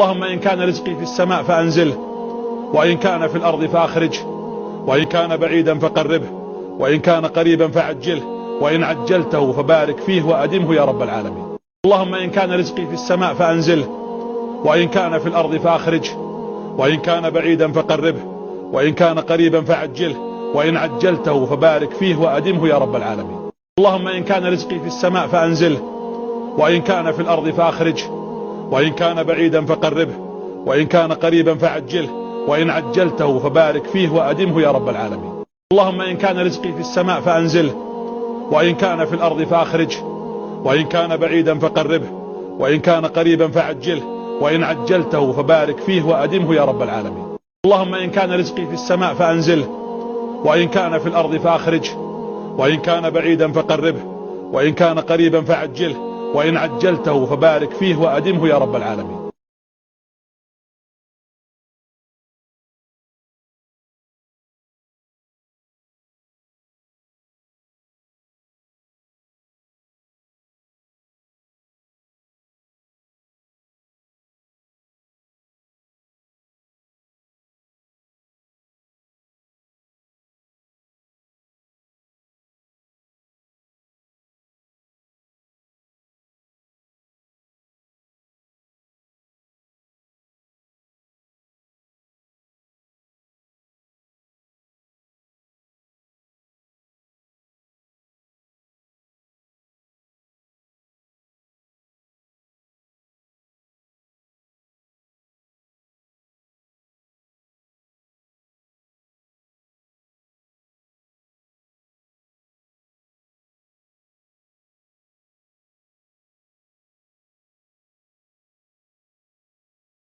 اللهم إن كان رزقي في السماء فأنزله، وإن كان في الأرض فأخرجه، وإن كان بعيدا فقربه، وإن كان قريبا فعجله، وإن عجلته فبارك فيه وأدمه يا رب العالمين. اللهم إن كان رزقي في السماء فأنزله، وإن كان في الأرض فأخرجه، وإن كان بعيدا فقربه، وإن كان قريبا فعجله، وإن عجلته فبارك فيه وأدمه يا رب العالمين. اللهم إن كان رزقي في السماء فأنزله، وإن كان في الأرض فأخرجه، وإن كان بعيدا فقربه، وإن كان قريبا فعجله، وإن عجلته فبارك فيه وأدمه يا رب العالمين. اللهم إن كان رزقي في السماء فأنزله، وإن كان في الأرض فأخرجه، وإن كان بعيدا فقربه، وإن كان قريبا فعجله، وإن عجلته فبارك فيه وأدمه يا رب العالمين. اللهم إن كان رزقي في السماء فأنزله، وإن كان في الأرض فأخرجه، وإن كان بعيدا فقربه، وإن كان قريبا فعجله، وإن عجلته فبارك فيه وأدمه يا رب العالمين.